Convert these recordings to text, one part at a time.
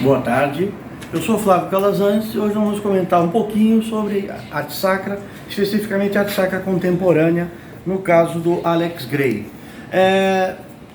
Boa tarde, eu sou Flávio Calazans e hoje nós vamos comentar um pouquinho sobre arte sacra, especificamente arte sacra contemporânea, no caso do Alex Grey.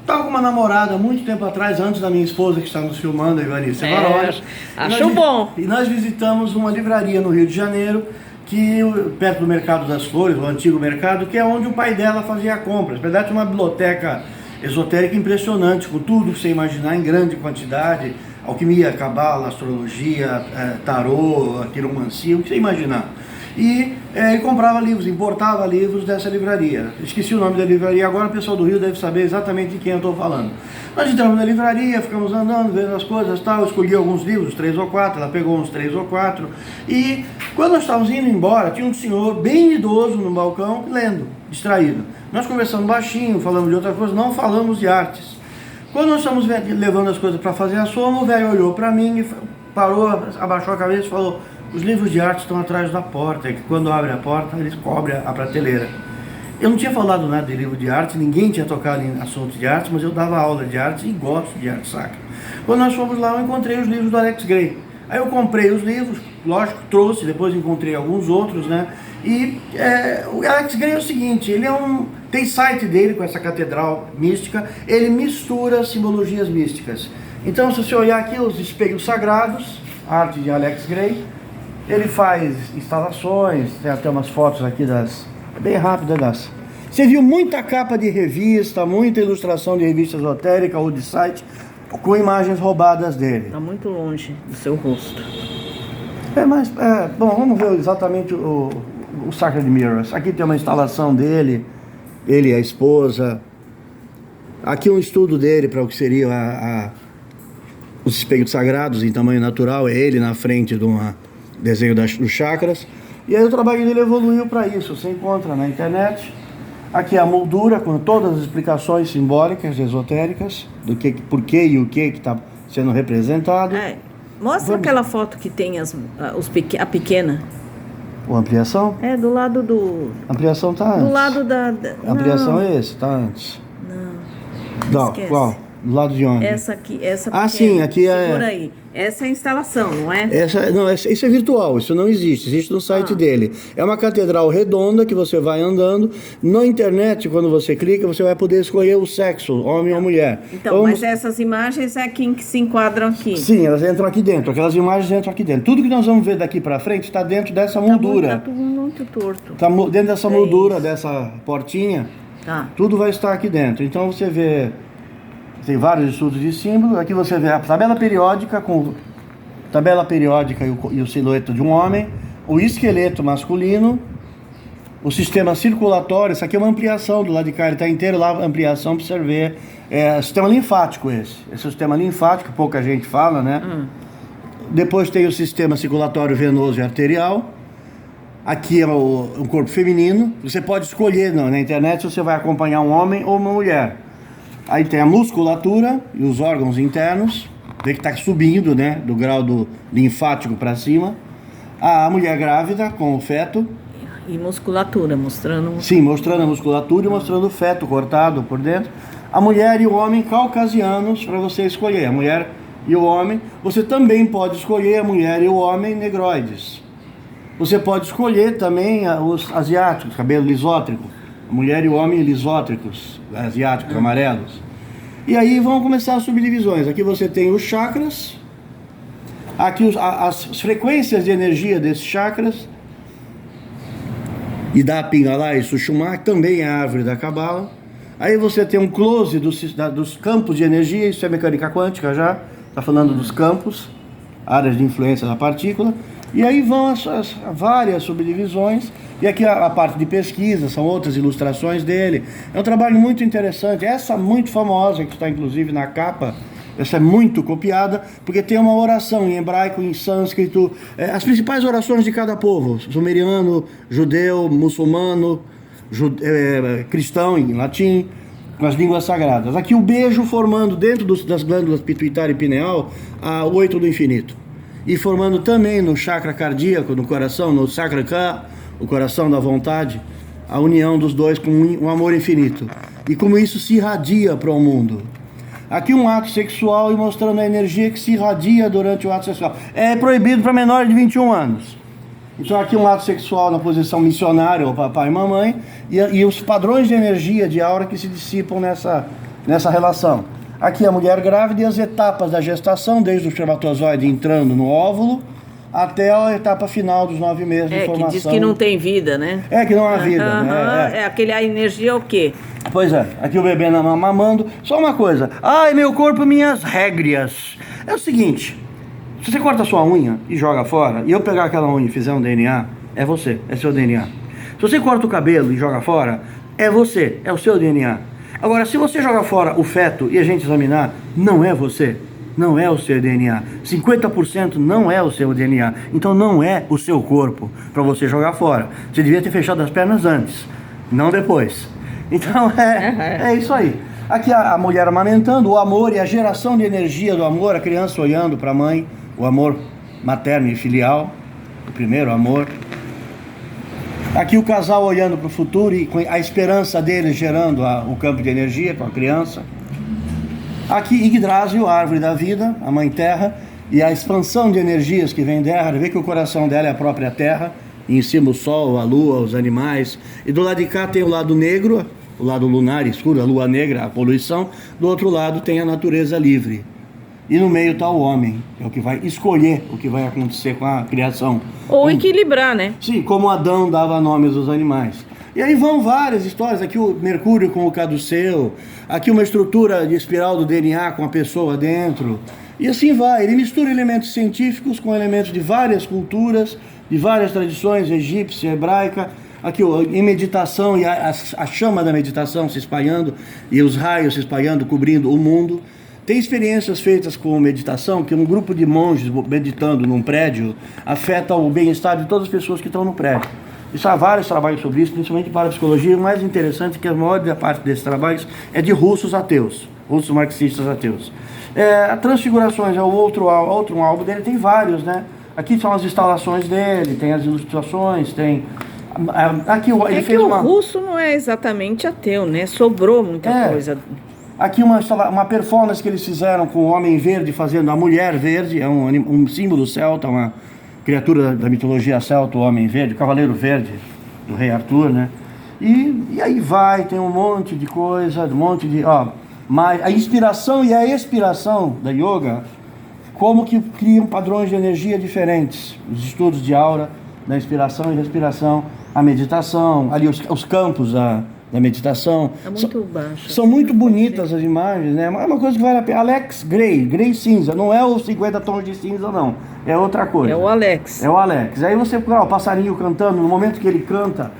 Estava com uma namorada muito tempo atrás, antes da minha esposa que está nos filmando, a Ivanice Varóis. Acho bom. E nós visitamos uma livraria no Rio de Janeiro, perto do Mercado das Flores, o antigo mercado, que é onde o pai dela fazia compras. Na verdade, uma biblioteca esotérica impressionante, com tudo que você imaginar em grande quantidade: alquimia, cabala, astrologia, tarô, quiromancia, o que você imaginar. E ele comprava livros, importava livros dessa livraria. Esqueci o nome da livraria agora, o pessoal do Rio deve saber exatamente de quem eu estou falando. Nós entramos na livraria, ficamos andando, vendo as coisas e tal, escolhi alguns livros, 3 ou 4, ela pegou uns 3 ou 4, e quando nós estávamos indo embora, tinha um senhor bem idoso no balcão, lendo, distraído. Nós conversamos baixinho, falamos de outra coisa, não falamos de artes. Quando nós estamos levando as coisas para fazer a soma, o velho olhou para mim e parou, abaixou a cabeça e falou: os livros de arte estão atrás da porta, é que quando abre a porta, eles cobrem a prateleira. Eu não tinha falado nada de livro de arte, ninguém tinha tocado em assuntos de arte, mas eu dava aula de arte e gosto de arte sacra. Quando nós fomos lá, eu encontrei os livros do Alex Grey. Aí eu comprei os livros, lógico, trouxe, depois encontrei alguns outros, né? E o Alex Grey é o seguinte, tem site dele com essa catedral mística, ele mistura simbologias místicas. Então, se você olhar aqui, os espelhos sagrados, arte de Alex Grey, ele faz instalações, tem até umas fotos aqui bem rápidas. Você viu muita capa de revista, muita ilustração de revista esotérica ou de site, com imagens roubadas dele. Está muito longe do seu rosto. Bom, vamos ver exatamente o Sacred Mirrors. Aqui tem uma instalação dele, ele e a esposa. Aqui um estudo dele para o que seria os espelhos sagrados em tamanho natural. É ele na frente de desenho dos chakras. E aí o trabalho dele evoluiu para isso. Você encontra na internet. Aqui a moldura com todas as explicações simbólicas esotéricas do porquê e o que está sendo representado. Mostra aquela foto que tem a pequena. A ampliação? Do lado do... A ampliação está antes. Do lado da... A ampliação é esse, está antes. Não, esquece. Qual? Do lado de onde? Essa aqui, essa pequena. Sim, aqui Segura aí. Essa é a instalação, não é? Isso é virtual, isso não existe no site dele. É uma catedral redonda que você vai andando. Na internet, quando você clica, você vai poder escolher o sexo, homem ou mulher. Então, mas essas imagens é quem que se enquadram aqui? Sim, elas entram aqui dentro, aquelas imagens entram aqui dentro. Tudo que nós vamos ver daqui pra frente está dentro dessa moldura. Tá tudo muito torto. Está dentro dessa moldura, dessa portinha. Tudo vai estar aqui dentro. Então você vê... Tem vários estudos de símbolos. Aqui você vê a tabela periódica e o silhueto de um homem, o esqueleto masculino, o sistema circulatório. Isso aqui é uma ampliação do lado de cá, ele está inteiro lá, ampliação para você ver. Sistema linfático esse é o sistema linfático, pouca gente fala, né? Depois tem o sistema circulatório venoso e arterial. Aqui é o corpo feminino. Você pode escolher na internet se você vai acompanhar um homem ou uma mulher. Aí tem a musculatura e os órgãos internos, vê que está subindo, né, do grau do linfático para cima. A mulher grávida com o feto. E musculatura, mostrando... Sim, mostrando a musculatura e mostrando o feto cortado por dentro. A mulher e o homem caucasianos para você escolher. A mulher e o homem. Você também pode escolher a mulher e o homem negroides. Você pode escolher também os asiáticos, cabelo lisótrico. A mulher e o homem lisótricos, asiáticos, amarelos. E aí vão começar as subdivisões. Aqui você tem os chakras. Aqui as frequências de energia desses chakras. E da Pingala e Sushumna, que também é a árvore da Cabala. Aí você tem um close dos campos de energia. Isso é mecânica quântica já. Está falando dos campos, áreas de influência da partícula. E aí vão as várias subdivisões. E aqui a parte de pesquisa, são outras ilustrações dele. É um trabalho muito interessante. Essa muito famosa, que está inclusive na capa, essa é muito copiada, porque tem uma oração em hebraico, em sânscrito, as principais orações de cada povo: sumeriano, judeu, muçulmano, cristão em latim, com as línguas sagradas. Aqui o beijo formando dentro das glândulas pituitária e pineal a 8 do infinito. E formando também no chakra cardíaco, no coração, no chakra Ka, o coração da vontade, a união dos dois com um amor infinito. E como isso se irradia para o mundo. Aqui um ato sexual e mostrando a energia que se irradia durante o ato sexual. É proibido para menores de 21 anos. Então aqui um ato sexual na posição missionária, ou papai e mamãe, e os padrões de energia, de aura que se dissipam nessa relação. Aqui a mulher grávida e as etapas da gestação, desde o espermatozoide entrando no óvulo, até a etapa final dos 9 meses de formação. Que diz que não tem vida, né? Que não há vida, né? A energia é o quê? Pois é, aqui o bebê mamando. Só uma coisa, ai meu corpo, minhas regras. É o seguinte, se você corta a sua unha e joga fora, e eu pegar aquela unha e fizer um DNA, é você, é seu DNA. Se você corta o cabelo e joga fora, é você, é o seu DNA. Agora, se você joga fora o feto e a gente examinar, não é você. Não é o seu DNA. 50% não é o seu DNA. Então não é o seu corpo para você jogar fora. Você devia ter fechado as pernas antes, não depois. Então é isso aí. Aqui a mulher amamentando, o amor e a geração de energia do amor, a criança olhando para a mãe, o amor materno e filial, o primeiro amor. Aqui o casal olhando para o futuro e com a esperança deles gerando o campo de energia com a criança. Aqui Yggdrasil, a árvore da vida, a mãe terra, e a expansão de energias que vem dela. Vê que o coração dela é a própria terra, e em cima o sol, a lua, os animais. E do lado de cá tem o lado negro, o lado lunar escuro, a lua negra, a poluição. Do outro lado tem a natureza livre. E no meio está o homem, que é o que vai escolher o que vai acontecer com a criação. Ou equilibrar, né? Sim, como Adão dava nomes aos animais. E aí vão várias histórias, aqui o Mercúrio com o caduceu, aqui uma estrutura de espiral do DNA com a pessoa dentro, e assim vai. Ele mistura elementos científicos com elementos de várias culturas, de várias tradições, egípcia, hebraica, aqui em meditação e a chama da meditação se espalhando, e os raios se espalhando, cobrindo o mundo. Tem experiências feitas com meditação, que um grupo de monges meditando num prédio afeta o bem-estar de todas as pessoas que estão no prédio. Isso há vários trabalhos sobre isso, principalmente para a psicologia. O mais interessante é que a maior parte desses trabalhos é de russos ateus, russos marxistas ateus. A Transfigurações é o outro álbum dele, tem vários, né? Aqui são as instalações dele, tem as ilustrações, tem... Aqui ele fez o russo não é exatamente ateu, né? Sobrou muita coisa. Aqui uma performance que eles fizeram com o homem verde fazendo a mulher verde, é um símbolo celta, uma criatura da mitologia celta, o homem verde, o cavaleiro verde do rei Arthur, né? E aí vai, tem um monte de coisa, mas a inspiração e a expiração da yoga, como que criam padrões de energia diferentes. Os estudos de aura, da inspiração e respiração, a meditação, ali os campos da meditação. É muito baixo. São muito bonitas as imagens, né? É uma coisa que vale a pena. Alex Grey cinza, não é os 50 tons de cinza, não. É outra coisa. É o Alex. É o Alex. Aí você, o passarinho cantando, no momento que ele canta,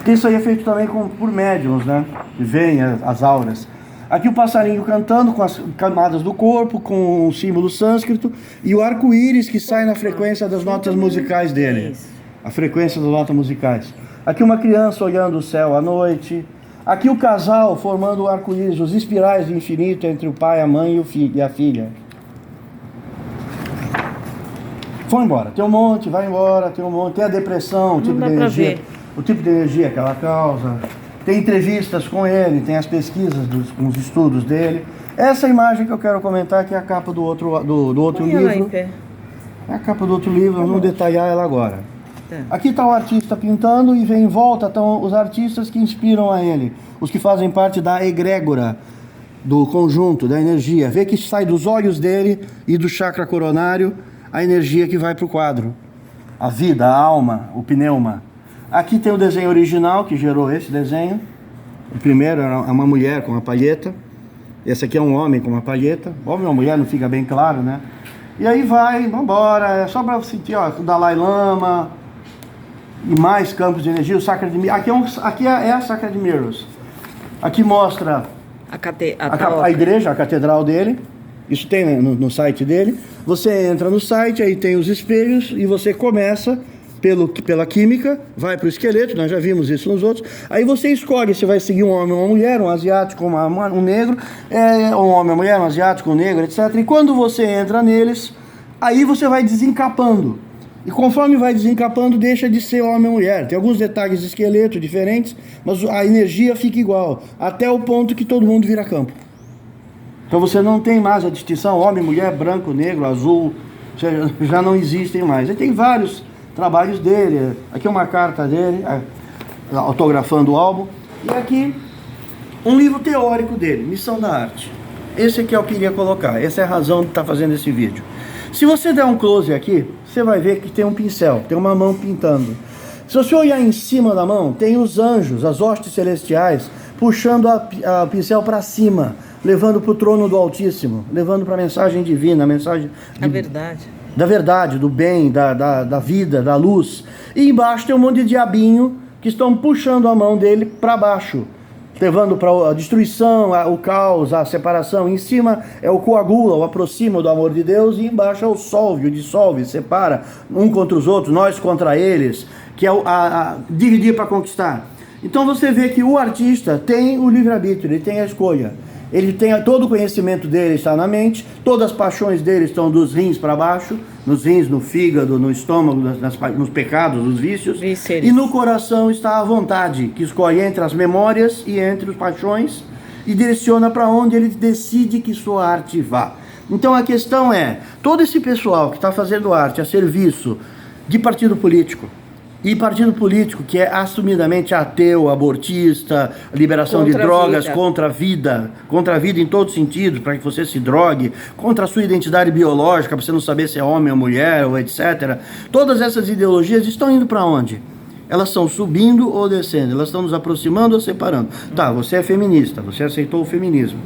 isso aí é feito também por médiums, né? Que veem as auras. Aqui o passarinho cantando com as camadas do corpo, com o símbolo sânscrito, e o arco-íris que sai na frequência das notas musicais dele. A frequência das notas musicais. Aqui uma criança olhando o céu à noite. Aqui o casal formando o arco-íris, os espirais do infinito entre o pai, a mãe e a filha. Foi embora. Tem um monte, vai embora, tem um monte. Tem a depressão, o tipo de energia que ela causa. Tem entrevistas com ele, tem as pesquisas, os estudos dele. Essa imagem que eu quero comentar, que é a capa do outro livro. Ela em pé. É a capa do outro livro, vamos detalhar ela agora. Tá. Aqui está o artista pintando e vem em volta estão os artistas que inspiram a ele, os que fazem parte da egrégora, do conjunto, da energia. Vê que sai dos olhos dele e do chakra coronário a energia que vai para o quadro. A vida, a alma, o pneuma. Aqui tem o desenho original que gerou esse desenho. O primeiro é uma mulher com uma palheta. Esse aqui é um homem com uma palheta. Homem ou mulher não fica bem claro, né? E aí vai, vambora. É só para sentir, o Dalai Lama e mais campos de energia. O Sacred Mirrors. Aqui é a Sacred Mirrors. Aqui mostra a igreja, a catedral dele. Isso tem no site dele. Você entra no site, aí tem os espelhos e você começa pela química, vai para o esqueleto, nós já vimos isso nos outros. Aí você escolhe se vai seguir um homem ou uma mulher, um asiático ou um negro, um homem, uma mulher, um asiático, um negro, etc. E quando você entra neles, aí você vai desencapando. E conforme vai desencapando, deixa de ser homem ou mulher. Tem alguns detalhes de esqueleto diferentes, mas a energia fica igual, até o ponto que todo mundo vira campo. Então você não tem mais a distinção homem, mulher, branco, negro, azul, já não existem mais. E tem vários trabalhos dele, aqui é uma carta dele, autografando o álbum, e aqui um livro teórico dele, Missão da Arte. Esse aqui eu queria colocar, essa é a razão de estar fazendo esse vídeo. Se você der um close aqui, você vai ver que tem um pincel, tem uma mão pintando. Se você olhar em cima da mão, tem os anjos, as hostes celestiais, puxando a pincel para cima, levando para o trono do Altíssimo, levando para a mensagem divina, a mensagem da verdade, do bem, da vida, da luz. E embaixo tem um monte de diabinho que estão puxando a mão dele para baixo, levando para a destruição, o caos, a separação. Em cima é o coagula, o aproxima do amor de Deus, e embaixo é o solve, o dissolve, separa um contra os outros, nós contra eles, que é dividir para conquistar. Então você vê que o artista tem o livre-arbítrio, ele tem a escolha. Ele tem todo o conhecimento dele está na mente, todas as paixões dele estão dos rins para baixo, nos rins, no fígado, no estômago, nos pecados, nos vícios. E no coração está a vontade, que escolhe entre as memórias e entre as paixões e direciona para onde ele decide que sua arte vá. Então a questão é, todo esse pessoal que está fazendo arte a serviço de partido político, e partido político que é assumidamente ateu, abortista, liberação de drogas, contra a vida em todos os sentidos, para que você se drogue, contra a sua identidade biológica, para você não saber se é homem ou mulher, ou etc. Todas essas ideologias estão indo para onde? Elas estão subindo ou descendo? Elas estão nos aproximando ou separando? Tá, você é feminista, você aceitou o feminismo.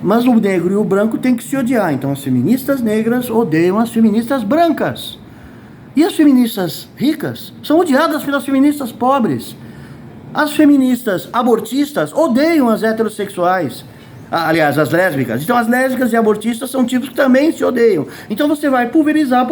Mas o negro e o branco têm que se odiar. Então as feministas negras odeiam as feministas brancas. E as feministas ricas são odiadas pelas feministas pobres. As feministas abortistas odeiam as heterossexuais. Aliás, as lésbicas. Então as lésbicas e abortistas são tipos que também se odeiam. Então você vai pulverizar,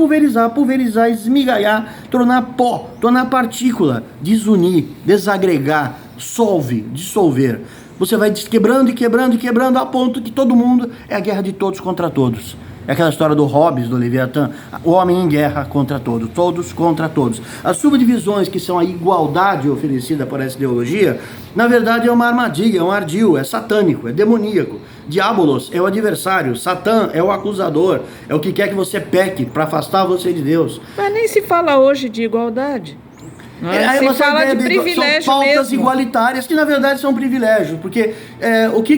esmigalhar, tornar pó, tornar partícula, desunir, desagregar, dissolver. Você vai quebrando a ponto que todo mundo é a guerra de todos contra todos. É aquela história do Hobbes, do Leviatã, o homem em guerra contra todos, todos contra todos. As subdivisões que são a igualdade oferecida por essa ideologia, na verdade é uma armadilha, é um ardil, é satânico, é demoníaco. Diabolos é o adversário, Satã é o acusador, é o que quer que você peque para afastar você de Deus. Mas nem se fala hoje de igualdade. Se fala de privilégio são pautas mesmo. Igualitárias que na verdade são privilégios, porque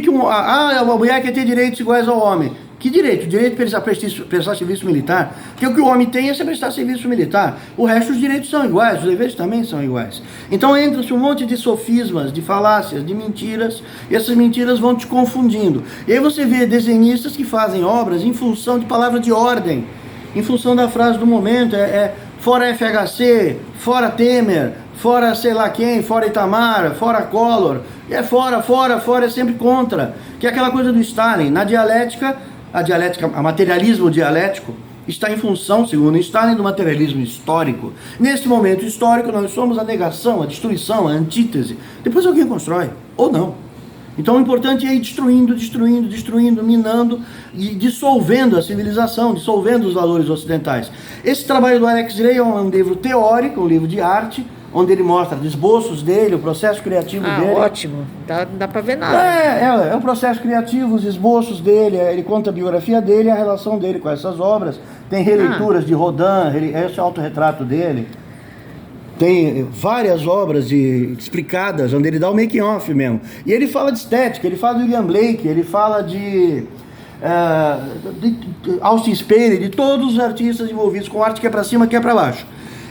uma mulher quer ter direitos iguais ao homem. Que direito? O direito de prestar serviço militar. Porque o que o homem tem é prestar serviço militar. O resto, os direitos são iguais, os deveres também são iguais. Então entra-se um monte de sofismas, de falácias, de mentiras, e essas mentiras vão te confundindo. E aí você vê desenhistas que fazem obras em função de palavra de ordem, em função da frase do momento, fora FHC, fora Temer, fora sei lá quem, fora Itamar, fora Collor, fora é sempre contra, que é aquela coisa do Stalin. Na dialética, o materialismo dialético está em função, segundo Stalin, do materialismo histórico. Neste momento histórico, nós somos a negação, a destruição, a antítese. Depois alguém constrói, ou não. Então o importante é ir destruindo, minando e dissolvendo a civilização, dissolvendo os valores ocidentais. Esse trabalho do Alex Grey é um livro teórico, um livro de arte, onde ele mostra os esboços dele, o processo criativo dele. Ótimo, dá para ver nada. É o processo criativo, os esboços dele, ele conta a biografia dele e a relação dele com essas obras. Tem releituras de Rodin, esse é o autorretrato dele. Tem várias obras explicadas, onde ele dá o making-off mesmo. E ele fala de estética, ele fala do William Blake, ele fala de Austin Spare, de todos os artistas envolvidos com arte que é para cima, que é para baixo.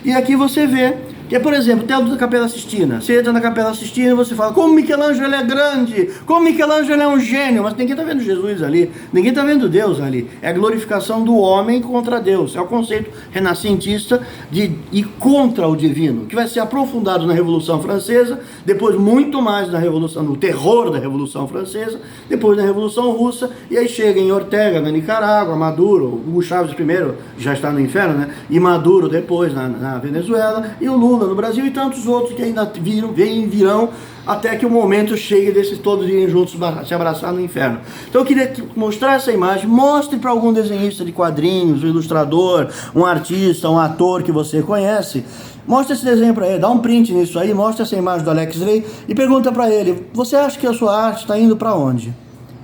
E aqui você vê que, por exemplo, o Teatro da Capela Sistina. Você entra na Capela Sistina e você fala, como Michelangelo é grande, como Michelangelo é um gênio, mas ninguém está vendo Jesus ali, ninguém está vendo Deus ali. É a glorificação do homem contra Deus. É o conceito renascentista de ir contra o divino, que vai ser aprofundado na Revolução Francesa, depois muito mais no terror da Revolução Francesa, depois na Revolução Russa, e aí chega em Ortega, na Nicarágua, Maduro, Hugo Chávez primeiro já está no inferno, né? E Maduro depois na Venezuela, e o Lula no Brasil e tantos outros que ainda virão até que o momento chegue desses todos irem juntos se abraçar no inferno. Então eu queria mostrar essa imagem, mostre para algum desenhista de quadrinhos, um ilustrador, um artista, um ator que você conhece, mostra esse desenho para ele, dá um print nisso aí, mostra essa imagem do Alex Grey e pergunta para ele, você acha que a sua arte está indo para onde?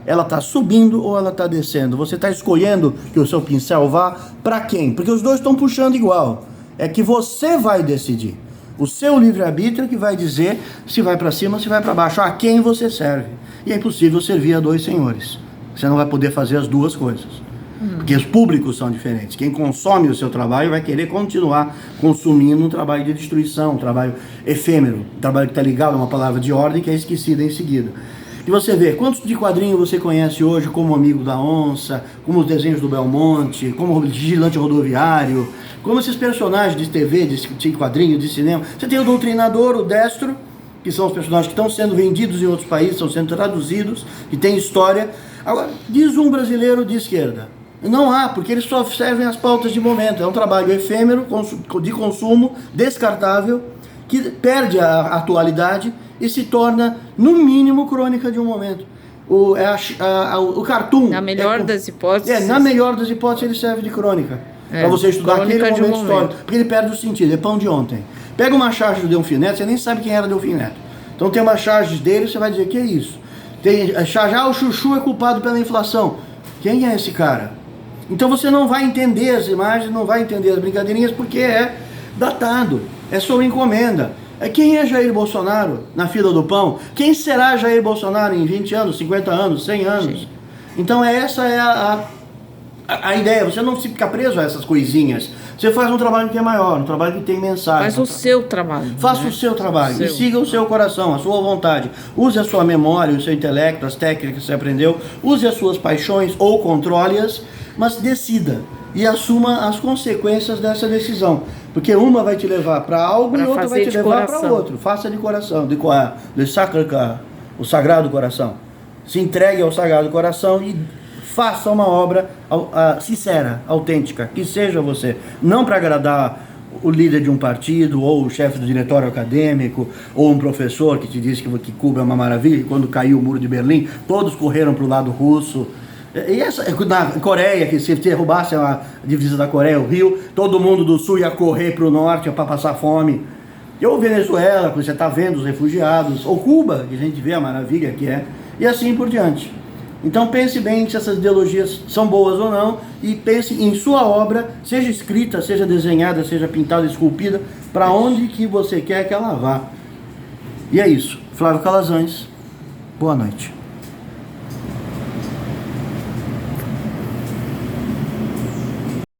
ela está subindo ou ela está descendo? Você está escolhendo que o seu pincel vá para quem? Porque os dois estão puxando igual. É que você vai decidir. O seu livre-arbítrio que vai dizer se vai para cima ou se vai para baixo, a quem você serve. E é impossível servir a dois senhores. Você não vai poder fazer as duas coisas. Porque os públicos são diferentes. Quem consome o seu trabalho vai querer continuar consumindo um trabalho de destruição, um trabalho efêmero, um trabalho que está ligado a uma palavra de ordem que é esquecida em seguida. E você vê, quantos de quadrinho você conhece hoje como Amigo da Onça, como os desenhos do Belmonte, como o Vigilante Rodoviário, como esses personagens de TV, de quadrinho, de cinema. Você tem o Doutrinador, o Destro, que são os personagens que estão sendo vendidos em outros países, estão sendo traduzidos, que tem história. Agora, diz um brasileiro de esquerda. Não há, porque eles só servem as pautas de momento. É um trabalho efêmero, de consumo, descartável, que perde a atualidade e se torna, no mínimo, crônica de um momento. O cartoon... Na melhor das hipóteses. Na melhor das hipóteses, ele serve de crônica. Para você estudar aquele momento histórico. Porque ele perde o sentido, é pão de ontem. Pega uma charge do Delfim Neto, você nem sabe quem era Delfim Neto. Então tem uma charge dele, você vai dizer, que é isso? Tem a charge, o Chuchu é culpado pela inflação. Quem é esse cara? Então você não vai entender as imagens, não vai entender as brincadeirinhas, porque é datado, é sob encomenda. Quem é Jair Bolsonaro na fila do pão? Quem será Jair Bolsonaro em 20 anos, 50 anos, 100 anos? Sim. Então essa é a ideia, você não fica preso a essas coisinhas. Você faz um trabalho que é maior, um trabalho que tem mensagem. Faz o seu trabalho. Faça o seu trabalho e siga o seu coração, a sua vontade. Use a sua memória, o seu intelecto, as técnicas que você aprendeu. Use as suas paixões ou controle-as, mas decida e assuma as consequências dessa decisão. Porque uma vai te levar para algo e outra vai te levar para outro. Faça de coração, o Sagrado Coração. Se entregue ao Sagrado Coração e faça uma obra sincera, autêntica, que seja você. Não para agradar o líder de um partido, ou o chefe do diretório acadêmico, ou um professor que te disse que Cuba é uma maravilha, e quando caiu o muro de Berlim, todos correram para o lado russo. E na Coreia, que se derrubasse a divisa da Coreia, o Rio, todo mundo do sul ia correr para o norte para passar fome. Ou Venezuela, que você está vendo os refugiados, ou Cuba, que a gente vê a maravilha que é, e assim por diante. Então pense bem se essas ideologias são boas ou não, e pense em sua obra, seja escrita, seja desenhada, seja pintada, esculpida, para onde que você quer que ela vá. E é isso. Flávio Calazans, boa noite.